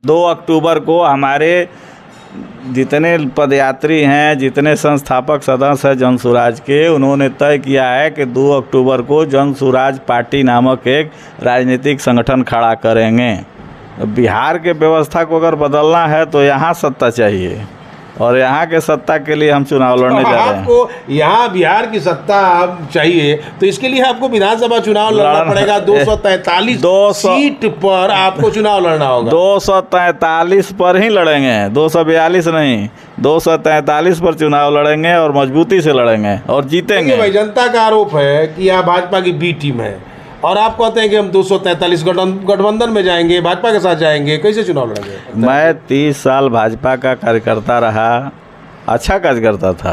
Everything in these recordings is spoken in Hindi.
2 अक्टूबर को हमारे जितने पदयात्री हैं, जितने संस्थापक सदस्य हैं जन सुराज के, उन्होंने तय किया है कि 2 अक्टूबर को जन सुराज पार्टी नामक एक राजनीतिक संगठन खड़ा करेंगे। बिहार के व्यवस्था को अगर बदलना है तो यहाँ सत्ता चाहिए, और यहाँ के सत्ता के लिए हम चुनाव लड़ने जा रहे हैं। आपको यहाँ बिहार की सत्ता चाहिए तो इसके लिए आपको विधानसभा चुनाव लड़ना पड़ेगा। 243 सीट पर आपको चुनाव लड़ना होगा। 243 पर ही लड़ेंगे, 242 नहीं, 243 पर चुनाव लड़ेंगे और मजबूती से लड़ेंगे और जीतेंगे। भाई, जनता का आरोप है कि यह भाजपा की बी टीम है और आप कहते हैं कि हम 243 गठबंधन में जाएंगे, भाजपा के साथ जाएंगे, कैसे चुनाव लड़ेंगे? मैं 30 साल भाजपा का कार्यकर्ता रहा, अच्छा कार्यकर्ता था,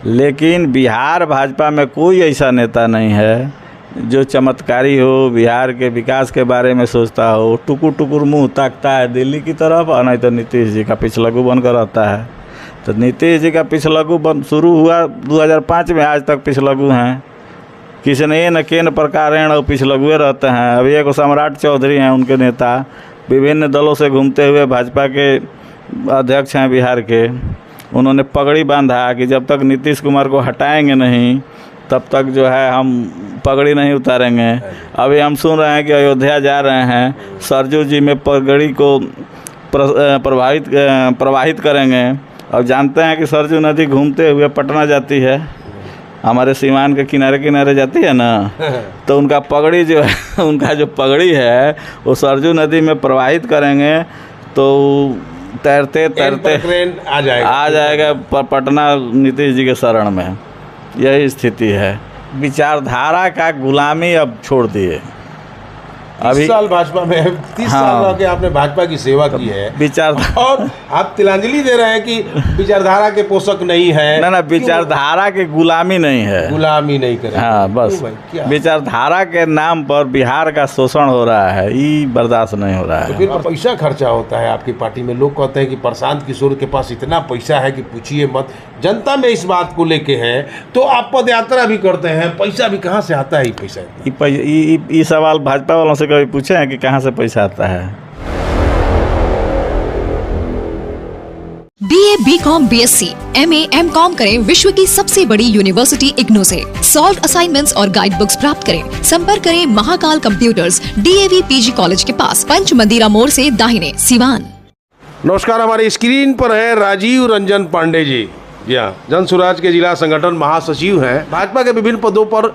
लेकिन बिहार भाजपा में कोई ऐसा नेता नहीं है जो चमत्कारी हो, बिहार के विकास के बारे में सोचता हो। टुकुर टुकुर मुँह ताकता है दिल्ली की तरफ, और नहीं तो नीतीश जी का पिछलगू बनकर रहता है। तो नीतीश जी का पिछलगू शुरू हुआ 2005 में, आज तक पिछलगू हैं। किसी न केन प्रकारेण और पिछलगुए रहते हैं। अभी एक सम्राट चौधरी हैं, उनके नेता विभिन्न दलों से घूमते हुए भाजपा के अध्यक्ष हैं बिहार के। उन्होंने पगड़ी बांधा कि जब तक नीतीश कुमार को हटाएंगे नहीं तब तक जो है हम पगड़ी नहीं उतारेंगे। अभी हम सुन रहे हैं कि अयोध्या जा रहे हैं, सरजू जी में पगड़ी को प्रवाहित करेंगे। और जानते हैं कि सरजू नदी घूमते हुए पटना जाती है, हमारे सीमान के किनारे किनारे जाती है ना, तो उनका पगड़ी जो है उनका जो पगड़ी है वो सरजू नदी में प्रवाहित करेंगे तो तैरते तैरते आ जाएगा पटना नीतीश जी के शरण में। यही स्थिति है। विचारधारा का गुलामी अब छोड़ दिए। 30 साल भाजपा में, 30 साल रह के आपने भाजपा की सेवा की है, विचारधारा, और आप तिलांजलि दे रहे हैं कि विचारधारा के पोषक नहीं है। ना, विचारधारा के गुलामी नहीं है, गुलामी नहीं करें। हाँ, बस विचारधारा के नाम पर बिहार का शोषण हो रहा है, ये बर्दाश्त नहीं हो रहा है। तो फिर पैसा खर्चा होता है आपकी पार्टी में। लोग कहते हैं कि प्रशांत किशोर के पास इतना पैसा है कि पूछिए मत। जनता में इस बात को लेके है तो आप पद यात्रा भी करते हैं, पैसा भी कहाँ से आता है? ये पैसा, ये सवाल भाजपा वालों से कभी पूछे हैं कि कहाँ से पैसा आता है? BA, BCom, BSc, MA, MCom करें विश्व की सबसे बड़ी यूनिवर्सिटी इग्नू से। सॉल्व असाइनमेंट्स और गाइड बुक्स प्राप्त करें। संपर्क करें Mahakal computers, DAV PG college के पास, पंच मंदिरा मोड़ से दाहिने, सिवान। नमस्कार, हमारी स्क्रीन पर है राजीव रंजन पांडे जी। जन सुराज के जिला संगठन महासचिव हैं। भाजपा के विभिन्न पदों पर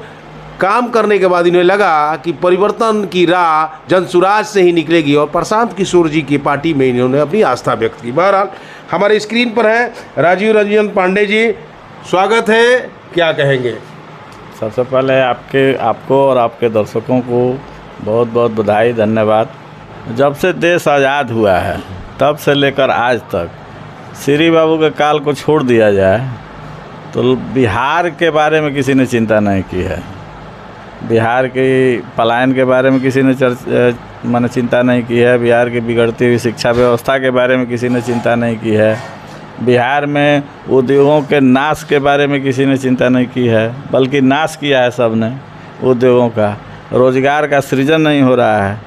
काम करने के बाद इन्हें लगा कि परिवर्तन की राह जन सुराज से ही निकलेगी और प्रशांत किशोर जी की पार्टी में इन्होंने अपनी आस्था व्यक्त की। बहरहाल हमारे स्क्रीन पर है राजीव रंजन पांडे जी, स्वागत है, क्या कहेंगे? सबसे पहले आपको और आपके दर्शकों को बहुत बहुत बधाई, धन्यवाद। जब से देश आज़ाद हुआ है तब से लेकर आज तक श्री बाबू के काल को छोड़ दिया जाए तो बिहार के बारे में किसी ने चिंता नहीं की है। बिहार के पलायन के बारे में किसी ने चिंता नहीं की है। बिहार की बिगड़ती हुई शिक्षा व्यवस्था के बारे में किसी ने चिंता नहीं की है। बिहार में उद्योगों के नाश के बारे में किसी ने चिंता नहीं की है, बल्कि नाश किया है सबने उद्योगों का। रोजगार का सृजन नहीं हो रहा है।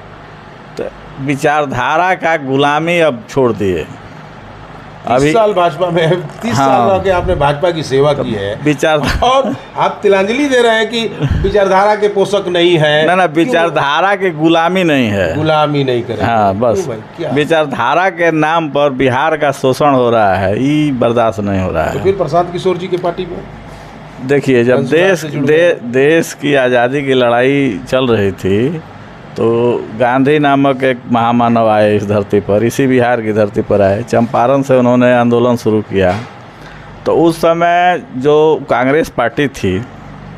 तो विचारधारा का गुलामी अब छोड़ दिए। 30 साल भाजपा में, 30 साल रह के आपने भाजपा की सेवा की है, और आप तिलांजलि दे रहे हैं कि विचारधारा के पोषक नहीं है। ना, विचारधारा के गुलामी नहीं है, गुलामी नहीं करें। हाँ, बस विचारधारा के नाम पर बिहार का शोषण हो रहा है, ये बर्दाश्त नहीं हो रहा है। तो फिर प्रशांत किशोर जी की पार्टी में देखिए, जब देश की आज़ादी की लड़ाई चल रही थी तो गांधी नामक एक महामानव आए इस धरती पर, इसी बिहार की धरती पर आए। चंपारण से उन्होंने आंदोलन शुरू किया। तो उस समय जो कांग्रेस पार्टी थी,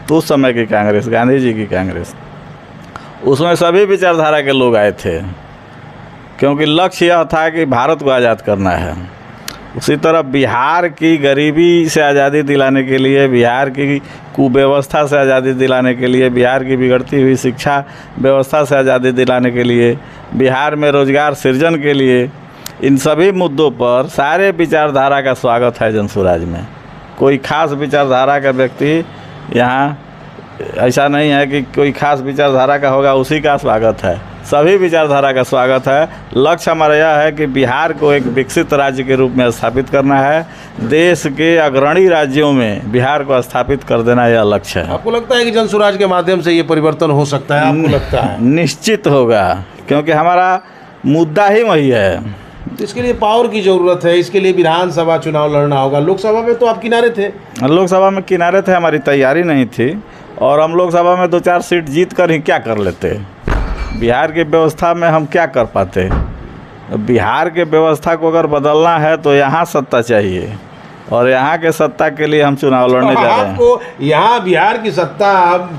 तो उस समय की कांग्रेस, गांधी जी की कांग्रेस, उसमें सभी विचारधारा के लोग आए थे, क्योंकि लक्ष्य यह था कि भारत को आज़ाद करना है। उसी तरह बिहार की गरीबी से आज़ादी दिलाने के लिए, बिहार की कुव्यवस्था से आज़ादी दिलाने के लिए, बिहार की बिगड़ती हुई शिक्षा व्यवस्था से आज़ादी दिलाने के लिए, बिहार में रोजगार सृजन के लिए, इन सभी मुद्दों पर सारे विचारधारा का स्वागत है जन सुराज में। कोई खास विचारधारा का व्यक्ति यहाँ ऐसा नहीं है कि कोई खास विचारधारा का होगा उसी का स्वागत है। सभी विचारधारा का स्वागत है। लक्ष्य हमारा यह है कि बिहार को एक विकसित राज्य के रूप में स्थापित करना है। देश के अग्रणी राज्यों में बिहार को स्थापित कर देना यह लक्ष्य है। आपको लगता है कि जन स्वराज के माध्यम से ये परिवर्तन हो सकता है? आपको लगता है? निश्चित होगा, क्योंकि हमारा मुद्दा ही वही है। तो इसके लिए पावर की जरूरत है, इसके लिए विधानसभा चुनाव लड़ना होगा। लोकसभा में तो आप किनारे थे। लोकसभा में किनारे थे, हमारी तैयारी नहीं थी और हम लोकसभा में 2-4 सीट जीत कर ही क्या कर लेते। बिहार की व्यवस्था में हम क्या कर पाते। बिहार के व्यवस्था को अगर बदलना है तो यहाँ सत्ता चाहिए और यहाँ के सत्ता के लिए हम चुनाव लड़ने जा रहे हैं। आपको यहाँ बिहार की सत्ता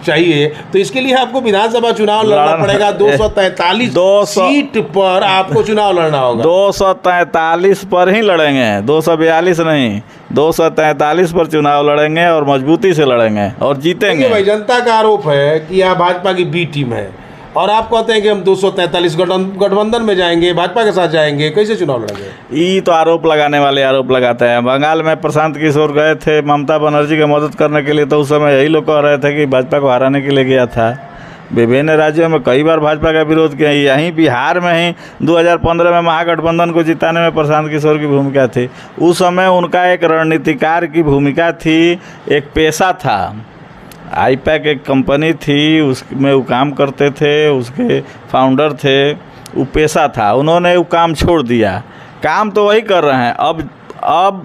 चाहिए तो इसके लिए आपको विधानसभा चुनाव लड़ना पड़ेगा। 243 सीट पर आपको चुनाव लड़ना होगा। 243 पर ही लड़ेंगे, 242 नहीं, 243 पर चुनाव लड़ेंगे और मजबूती से लड़ेंगे और जीतेंगे। भाई, जनता का आरोप है कि यह भाजपा की बी टीम है और आप कहते हैं कि हम 243 गठबंधन में जाएंगे, भाजपा के साथ जाएंगे, कैसे चुनाव लड़ेंगे? ये तो आरोप लगाने वाले आरोप लगाते हैं। बंगाल में प्रशांत किशोर गए थे ममता बनर्जी की मदद करने के लिए, तो उस समय यही लोग कह रहे थे कि भाजपा को हराने के लिए गया था। विभिन्न राज्यों में कई बार भाजपा का विरोध किया। यहीं बिहार में ही 2015 में महागठबंधन को जिताने में प्रशांत किशोर की भूमिका थी। उस समय उनका एक रणनीतिकार की भूमिका थी, एक पेशा था। आईपैक एक कंपनी थी, उसमें वो काम करते थे, उसके फाउंडर थे, वो पेशा था। उन्होंने वो काम छोड़ दिया। काम तो वही कर रहे हैं अब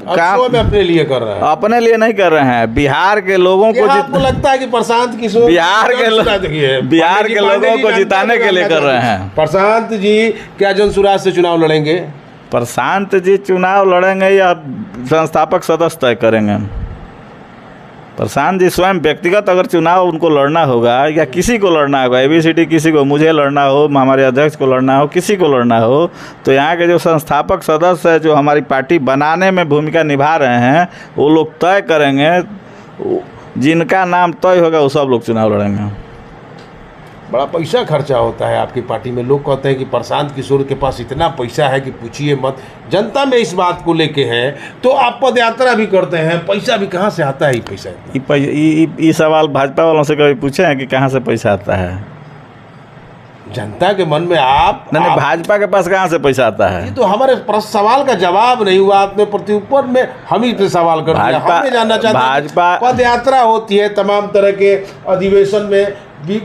काम अपने लिए कर रहे हैं, अपने लिए नहीं कर रहे हैं। बिहार के लोगों को आपको लगता है कि प्रशांत किशोर बिहार के लोगों को जिताने के लिए कर रहे हैं? प्रशांत जी क्या जनसुराज से चुनाव लड़ेंगे? प्रशांत जी चुनाव लड़ेंगे या संस्थापक सदस्य तय करेंगे? प्रशांत जी स्वयं व्यक्तिगत अगर चुनाव उनको लड़ना होगा या किसी को लड़ना होगा, ABCD किसी को, मुझे लड़ना हो, हमारे अध्यक्ष को लड़ना हो, किसी को लड़ना हो, तो यहाँ के जो संस्थापक सदस्य हैं जो हमारी पार्टी बनाने में भूमिका निभा रहे हैं वो लोग तय करेंगे। जिनका नाम तय होगा वो सब लोग चुनाव लड़ेंगे। बड़ा पैसा खर्चा होता है आपकी पार्टी में। लोग कहते हैं कि प्रशांत किशोर के पास इतना पैसा है कि पूछिए मत। जनता में इस बात को लेके है तो आप पद यात्रा भी करते हैं, पैसा भी कहाँ से आता है? ये पैसा ये सवाल भाजपा वालों से कभी पूछे हैं कि कहाँ से पैसा आता है? जनता के मन में आप नहीं, भाजपा के पास कहाँ से पैसा आता है? ये तो हमारे सवाल का जवाब नहीं हुआ। आपने प्रत्युत्तर में हम ही पे सवाल कर दिया। हम जानना चाहते हैं, भाजपा पद यात्रा होती है तमाम तरह के अधिवेशन में भी,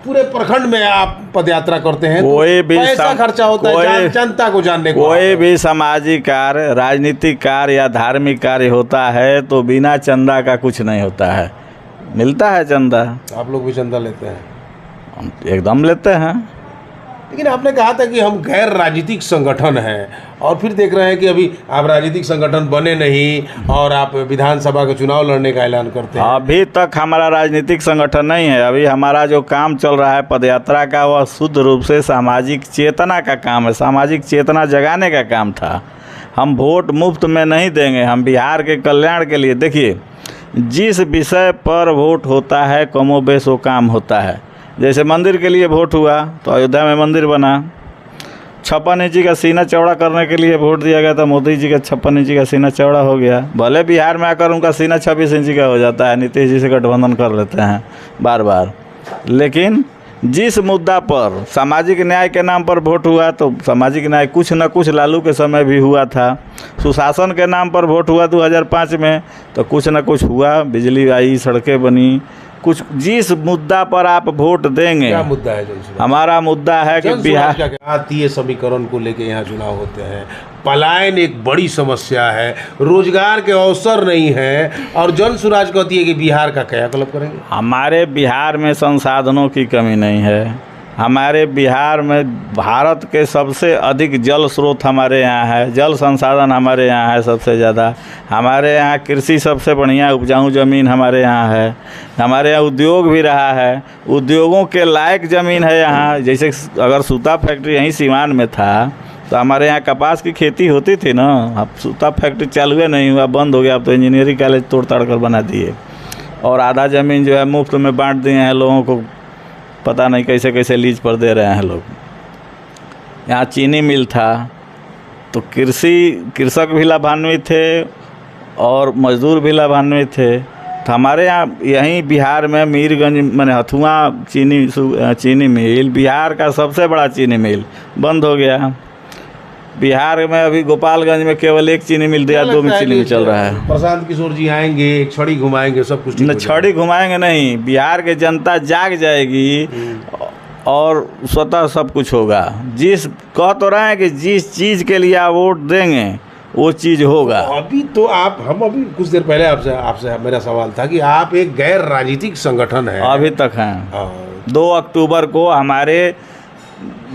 पूरे प्रखंड में आप पदयात्रा करते हैं, कोई भी पैसा खर्चा होता है जनता को जानने को। कोई भी सामाजिक कार्य, राजनीतिक कार्य या धार्मिक कार्य होता है तो बिना चंदा का कुछ नहीं होता है। मिलता है चंदा। आप लोग भी चंदा लेते हैं? हम एकदम लेते हैं। लेकिन आपने कहा था कि हम गैर राजनीतिक संगठन हैं और फिर देख रहे हैं कि अभी आप राजनीतिक संगठन बने नहीं और आप विधानसभा का चुनाव लड़ने का ऐलान करते हैं। अभी तक हमारा राजनीतिक संगठन नहीं है। अभी हमारा जो काम चल रहा है पदयात्रा का, वह शुद्ध रूप से सामाजिक चेतना का काम है। सामाजिक चेतना जगाने का काम था। हम वोट मुफ्त में नहीं देंगे, हम बिहार के कल्याण के लिए। देखिए, जिस विषय पर वोट होता है कमोबेश वो काम होता है। जैसे मंदिर के लिए वोट हुआ तो अयोध्या में मंदिर बना। 56 इंची का सीना चौड़ा करने के लिए वोट दिया गया था, मोदी जी का 56 इंची का सीना चौड़ा हो गया। भले बिहार में आकर उनका सीना 26 इंची का हो जाता है, नीतीश जी से गठबंधन कर लेते हैं बार बार। लेकिन जिस मुद्दा पर सामाजिक न्याय के नाम पर वोट हुआ तो सामाजिक न्याय कुछ न कुछ लालू के समय भी हुआ था। सुशासन के नाम पर वोट हुआ 2005 में तो कुछ न कुछ हुआ, बिजली आई, सड़कें बनी। कुछ जिस मुद्दा पर आप वोट देंगे। क्या मुद्दा है? हमारा मुद्दा है कि बिहार जातीय समीकरण को लेके यहाँ चुनाव होते हैं। पलायन एक बड़ी समस्या है, रोजगार के अवसर नहीं है और जन सुराज कहती है कि बिहार का क्रियाकलाप करेंगे। हमारे बिहार में संसाधनों की कमी नहीं है। हमारे बिहार में भारत के सबसे अधिक जल स्रोत हमारे यहाँ है। जल संसाधन हमारे यहाँ है सबसे ज़्यादा। हमारे यहाँ कृषि सबसे बढ़िया उपजाऊ ज़मीन हमारे यहाँ है। हमारे यहाँ उद्योग भी रहा है, उद्योगों के लायक ज़मीन है यहाँ। जैसे अगर सूता फैक्ट्री यहीं सीवान में था तो हमारे यहाँ कपास की खेती होती थी ना। अब सूता फैक्ट्री चालू है नहीं हुआ, बंद हो गया। अब तो इंजीनियरिंग कॉलेज तोड़ ताड़ कर बना दिए और आधा ज़मीन जो है मुफ्त में बांट दिए हैं लोगों को। पता नहीं कैसे कैसे लीज पर दे रहे हैं लोग। यहाँ चीनी मिल था तो कृषक भी लाभान्वित थे और मजदूर भी लाभान्वित थे। तो हमारे यहाँ यहीं बिहार में मीरगंज मैंने हथुआ चीनी मिल, बिहार का सबसे बड़ा चीनी मिल बंद हो गया। बिहार में अभी गोपालगंज में केवल एक चीनी मिल दिया, 2 में चीनी मिल चल रहा है। प्रशांत किशोर जी आएंगे, एक छड़ी घुमाएंगे, सब कुछ ठीक हो छड़ी घुमाएंगे नहीं, बिहार की जनता जाग जाएगी और स्वतः सब कुछ होगा। जिस कह तो रहे हैं कि जिस चीज़ के लिए आप वोट देंगे वो चीज़ होगा। अभी तो हम अभी कुछ देर पहले आपसे मेरा सवाल था कि आप एक गैर राजनीतिक संगठन है, अभी तक हैं। 2 अक्टूबर को हमारे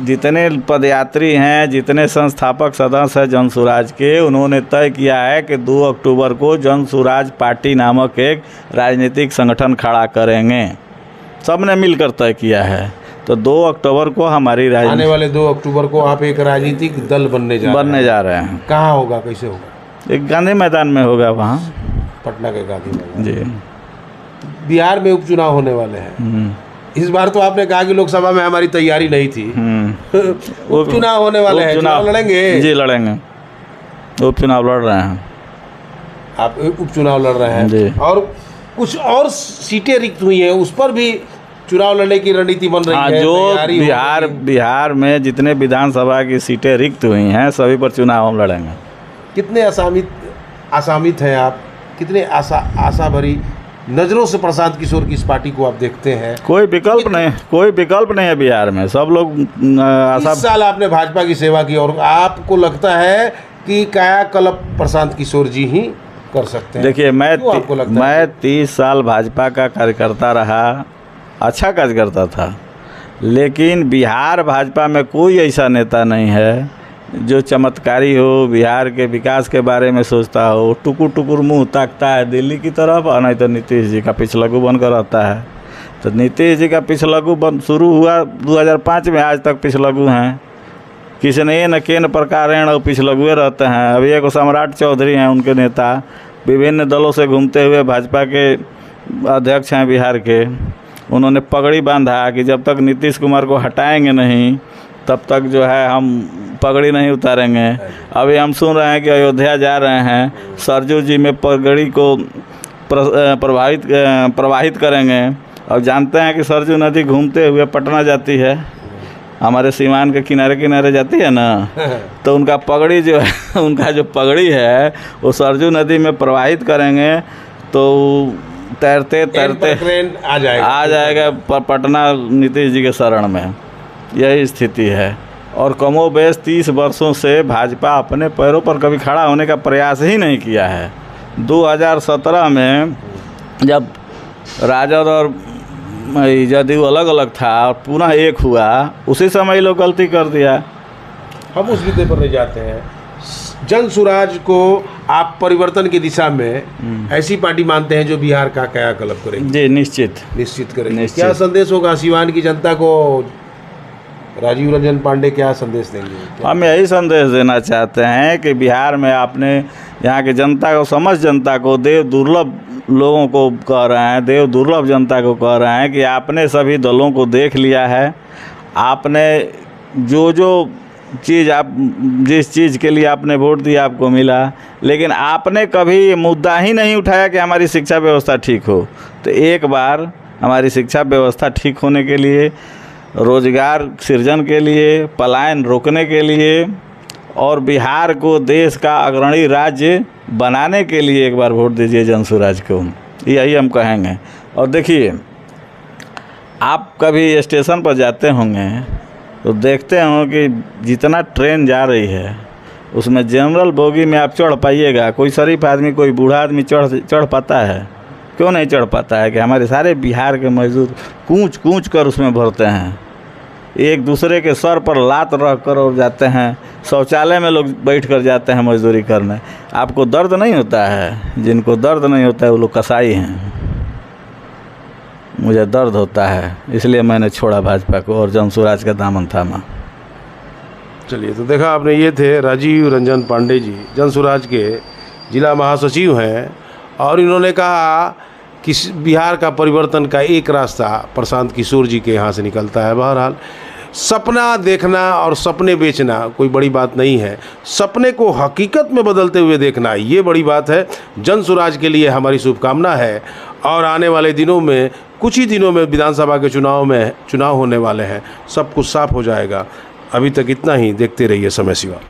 जितने पदयात्री हैं, जितने संस्थापक सदस्य हैं जन सुराज के, उन्होंने तय किया है कि 2 अक्टूबर को जन सुराज पार्टी नामक एक राजनीतिक संगठन खड़ा करेंगे। सब ने मिलकर तय किया है। तो 2 अक्टूबर को हमारी आने वाले 2 अक्टूबर को आप एक राजनीतिक दल बनने जा रहे हैं। कहाँ होगा, कैसे होगा? एक गांधी मैदान में होगा, वहाँ पटना के गांधी मैदान। जी। बिहार में उपचुनाव होने वाले हैं। इस बार तो आपने कहा कि लोकसभा में हमारी तैयारी नहीं थी। उपचुनाव होने वाले हैं, चुनाव लड़ेंगे? जी लड़ेंगे, उपचुनाव लड़ रहे हैं। आप उपचुनाव लड़ रहे हैं जी। और कुछ और सीटें रिक्त हुई हैं, उस पर भी चुनाव लड़ने की रणनीति बन रही है? जो बिहार में जितने विधानसभा की सीटें रिक्त हुई हैं सभी पर चुनाव हम लड़ेंगे। कितने आसामित हैं आप? कितने आशा भरी नज़रों से प्रशांत किशोर की इस पार्टी को आप देखते हैं? कोई विकल्प नहीं है बिहार में। सब लोग 20 साल आपने भाजपा की सेवा की और आपको लगता है कि कायाकल्प प्रशांत किशोर जी ही कर सकते हैं? देखिए, मैं 30 साल भाजपा का कार्यकर्ता रहा, अच्छा कार्यकर्ता था, लेकिन बिहार भाजपा में कोई ऐसा नेता नहीं है जो चमत्कारी हो, बिहार के विकास के बारे में सोचता हो। टुकुर टुकुर मुंह ताकता है दिल्ली की तरफ, और नहीं तो नीतीश जी का पिछलगू बनकर रहता है। तो नीतीश जी का पिछलगू शुरू हुआ 2005 में, आज तक पिछलगू हैं। किसी ने न केन प्रकार और पिछलगुए रहते हैं। अभी एक सम्राट चौधरी हैं, उनके नेता विभिन्न दलों से घूमते हुए भाजपा के अध्यक्ष हैं बिहार के। उन्होंने पगड़ी बांधा कि जब तक नीतीश कुमार को हटाएंगे नहीं तब तक जो है हम पगड़ी नहीं उतारेंगे। अभी हम सुन रहे हैं कि अयोध्या जा रहे हैं, सरजू जी में पगड़ी को प्रवाहित करेंगे। और जानते हैं कि सरजू नदी घूमते हुए पटना जाती है, हमारे सीमान के किनारे किनारे जाती है ना। तो उनका पगड़ी जो है उनका जो पगड़ी है वो सरजू नदी में प्रवाहित करेंगे तो तैरते ट्रेन आ जाएगा पटना नीतीश जी के शरण में। यही स्थिति है। और कमोबेश 30 वर्षों से भाजपा अपने पैरों पर कभी खड़ा होने का प्रयास ही नहीं किया है। 2017 में जब राजद और जदयू अलग अलग था और पुनः एक हुआ, उसी समय लोग गलती कर दिया। हम उस मुद्दे पर नहीं जाते हैं। जन सुराज को आप परिवर्तन की दिशा में ऐसी पार्टी मानते हैं जो बिहार का कायाकल्प करेगी? जी निश्चित करेगी। क्या संदेश होगा सिवान की जनता को? राजीव रंजन पांडे क्या संदेश देंगे? हम यही संदेश देना चाहते हैं कि बिहार में आपने यहाँ की जनता को, समस्त जनता को, देव दुर्लभ लोगों को कह रहे हैं, देव दुर्लभ जनता को कह रहे हैं कि आपने सभी दलों को देख लिया है। आपने जो चीज़ जिस चीज़ के लिए आपने वोट दिया आपको मिला, लेकिन आपने कभी ये मुद्दा ही नहीं उठाया कि हमारी शिक्षा व्यवस्था ठीक हो। तो एक बार हमारी शिक्षा व्यवस्था ठीक होने के लिए, रोजगार सृजन के लिए, पलायन रोकने के लिए और बिहार को देश का अग्रणी राज्य बनाने के लिए एक बार वोट दीजिए जन सुराज को। यही हम कहेंगे। और देखिए, आप कभी स्टेशन पर जाते होंगे तो देखते हों कि जितना ट्रेन जा रही है उसमें जनरल बोगी में आप चढ़ पाइएगा। कोई शरीफ आदमी, कोई बूढ़ा आदमी चढ़ पाता है? क्यों नहीं चढ़ पाता है? कि हमारे सारे बिहार के मजदूर कूच कर उसमें भरते हैं, एक दूसरे के सर पर लात रख कर और जाते हैं। शौचालय में लोग बैठ कर जाते हैं मजदूरी करने। आपको दर्द नहीं होता है? जिनको दर्द नहीं होता है वो लोग कसाई हैं। मुझे दर्द होता है, इसलिए मैंने छोड़ा भाजपा को और जन सुराज का दामन थामा। चलिए, तो देखा आपने, ये थे राजीव रंजन पांडे जी, जन सुराज के जिला महासचिव हैं। और इन्होंने कहा कि बिहार का परिवर्तन का एक रास्ता प्रशांत किशोर जी के यहाँ से निकलता है। बहरहाल, सपना देखना और सपने बेचना कोई बड़ी बात नहीं है, सपने को हकीकत में बदलते हुए देखना ये बड़ी बात है। जन सुराज के लिए हमारी शुभकामना है। और आने वाले दिनों में कुछ ही दिनों में विधानसभा के चुनाव होने वाले हैं, सब कुछ साफ हो जाएगा। अभी तक इतना ही, देखते रहिए समय सिवा।